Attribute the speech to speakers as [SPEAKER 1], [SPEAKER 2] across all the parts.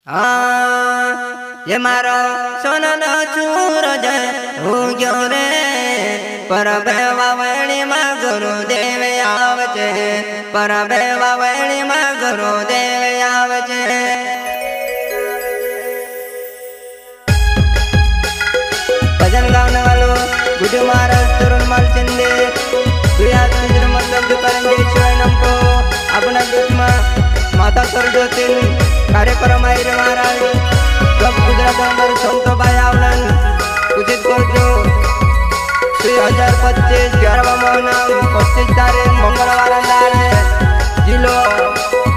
[SPEAKER 1] ये मारो सोना चूर जय हो गयो रे पर बेवावणी में गुरुदेव आवचे पर बेवावणी में गुरुदेव आवचे। भजन गाने वालों गुरु महाराज तरुण माल चंदे गुयात तिजर मतलब करंजे शिवाय नमको अपना दुश्मा माता सरस्वती कार्यक्रम आयरे महाराज सब गुजरात अंदर संतो भाई आवलन उचित करजो 2025 11वा महीना 25 तारीख मंगलवार अंदारे जिलो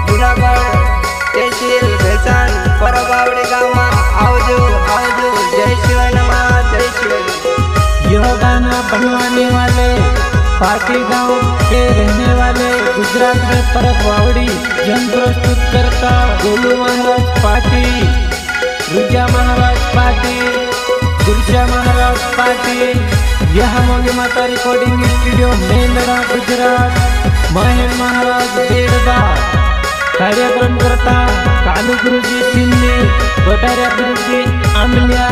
[SPEAKER 1] जूनागढ़ तहसील भेसान परबावड़ी गांव में आवजो आवजो। जय शिवाय नमः जय शिवाय।
[SPEAKER 2] यह गाना बनवाने वाले पाटी गांव के रहने वाले गुजरात में परबावड़ी जन प्रस्तुत करता गोलू महाराज पाटी, रुजा महाराज पाटी, गुरशा महाराज पाटी। यह मोगी माता रिकॉर्डिंग स्टूडियो मेंदरा गुजरात। महेश महाराज बेड़दा कार्यक्रम करता कालू गुरुजी सिंधी, बटारिया गुरुजी आमलिया,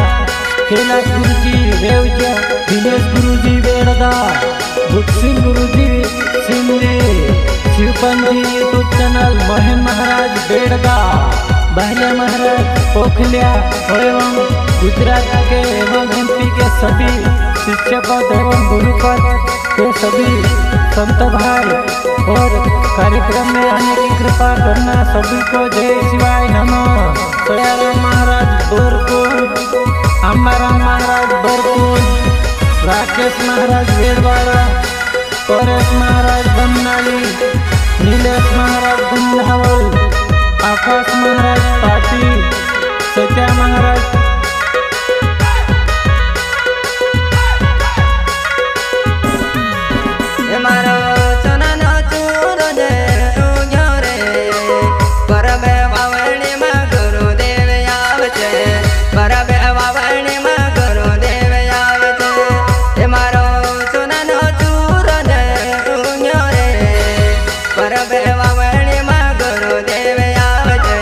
[SPEAKER 2] कैलाश गुरुजी रेवजा, दिनेश गुरुजी बेड़दा, बुक्सिंग गुरुजी सिंधी, शिवपंथी यूट्यूब चैनल मोहन महाराज बेड़दा, बहलिया महाराज पोखलिया एवं गुजरात के एवं एमपी के सभी शिक्षक एवं गुरुपद के सभी संत भाई और कार्यक्रम में आने की कृपा करना सभी को जय शिवाय नमः। सयाराम महाराज बोरकुल, अम्बाराम महाराज बोरकुल, राकेश महाराज वेड़वाड़ा, परेश महाराज बमनाली, नीलेश महाराज गुंधावल, आकाश महाराज पाटी, सत्या महाराज
[SPEAKER 1] मारो सोना चूर जय हो गयो रे पर बेवावणी में गुरुदेव आवचे पर बेवावणी में गुरुदेव आवचे। मारो सोना चूर जय हो गयो रे पर बेवावणी में गुरुदेव आवचे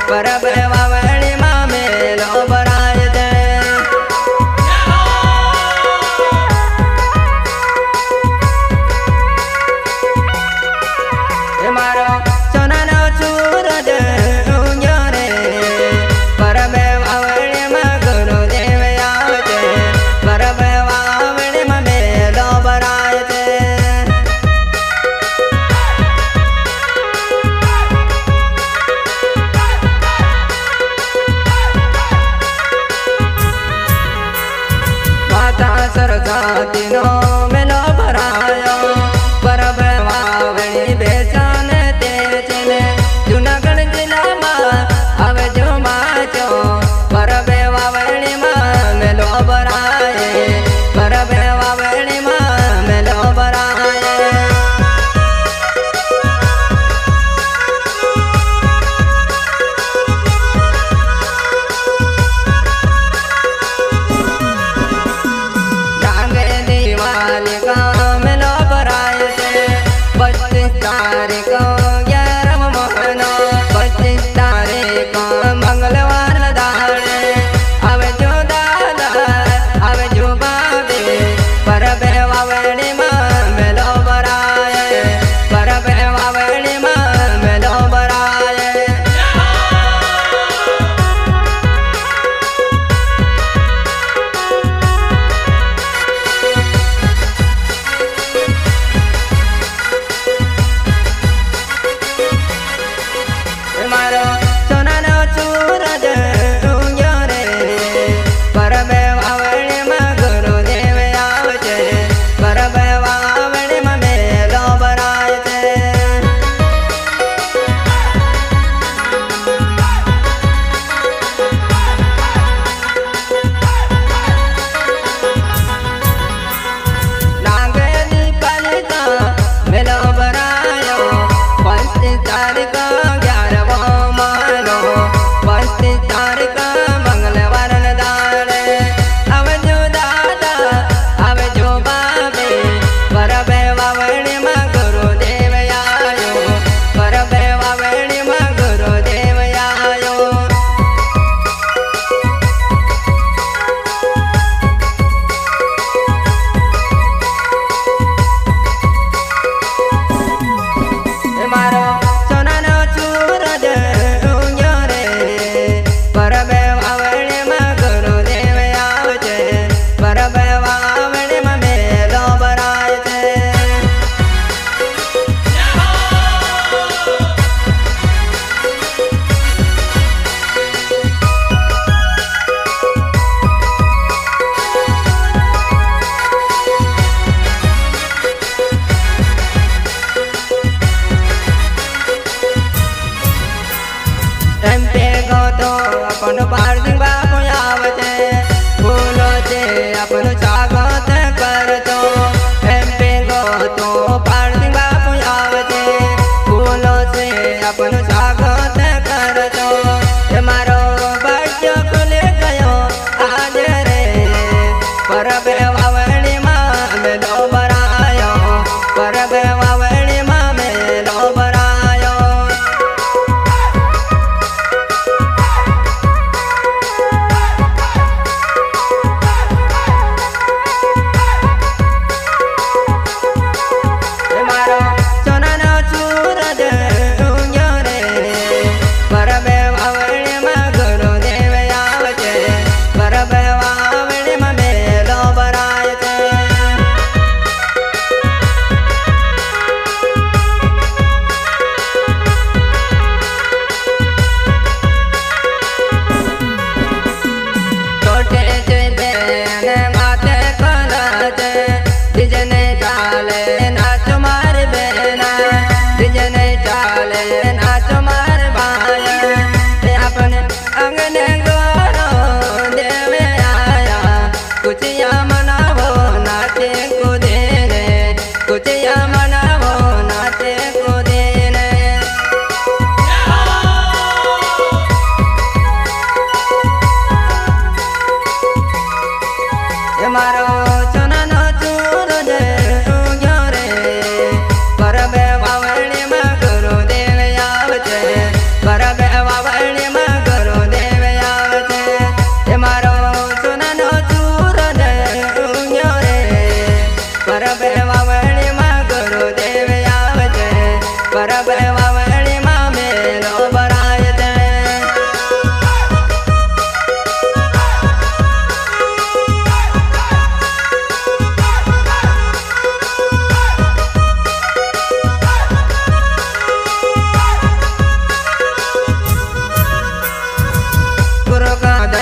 [SPEAKER 1] पर बेवावणी में मेलो भराय छे। मारो सोना चूर जय हो गयो रे पर बेवावणी में गुरुदेव आवचे पर बेवावणी में मेलो भराय छे। माता सरस्वती नो मेलो भरायो पर बेवावणी बेसन तेजने जूनागढ़ जिला में आवे जो माचो पर बेवावणी में मेलो भराए पर बेवावणी में मेलो भराए। डांगे दीवा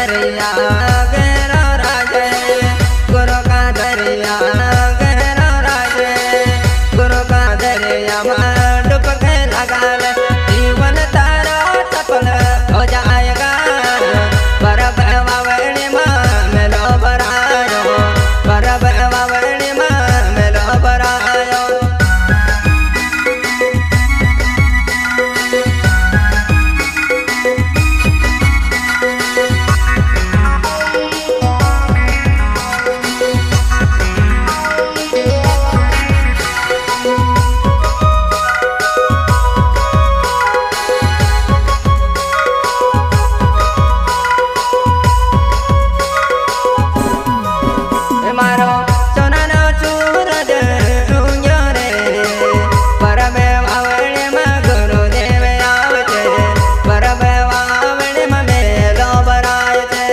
[SPEAKER 1] दरिया गहरा राजे गुरु का दरिया गहरा राजे गुरु का दरिया में डूब के लगा ले जीवन तारा सफल हो जाएगा परब वावड़ी में मिलो बरायो परब वावड़ी में मिलो बरायो मारो सोनानो सूरज ऊंझो रे परबे वावड़ी में गुरुदेव आवते परबे वावड़ी में मेलो बरायते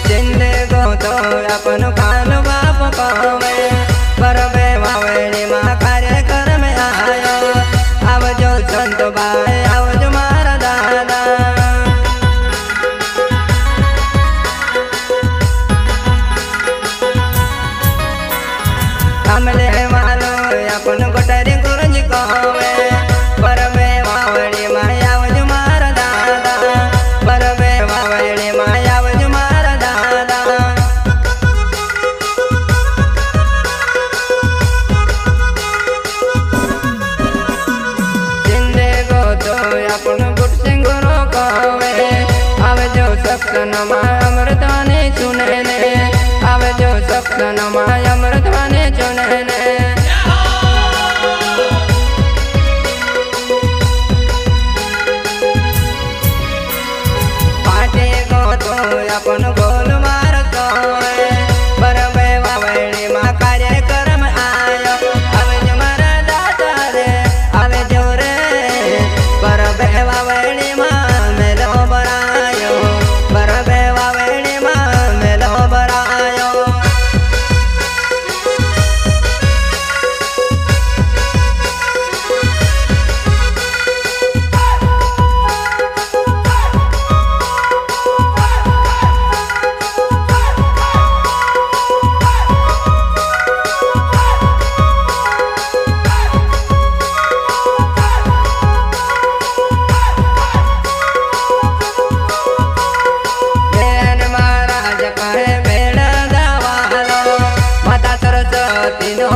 [SPEAKER 1] जिंदे को तो अपन खान बाप पावे परबे वावड़ी में कार्यक्रम आयो आवजो संत भाई आवजो मारा दादा हमले मानो अपन गोटरी गुरुजी कोवे परबे वावड़ी में आवजो मारा दादा परबे वावड़ी में आवजो मारा दादा जिंदे को तो अपन गुट सिंगुरो कोवे आवजो सपन में अमृतवाणी सुने ने आवजो सपन में अमृतवाणी सुने ने पाटे को तो अपन गोल मार कोवे परबे वावड़ी में कार्यक्रम आयो आवजो मारा दादा रे आवजो रे परबे वावड़ी में मिलो बरायो परबे वावड़ी में मिलो बरायो બેન મહારાજ કહે બેડ દવાલો માતા સરસ્વતી નો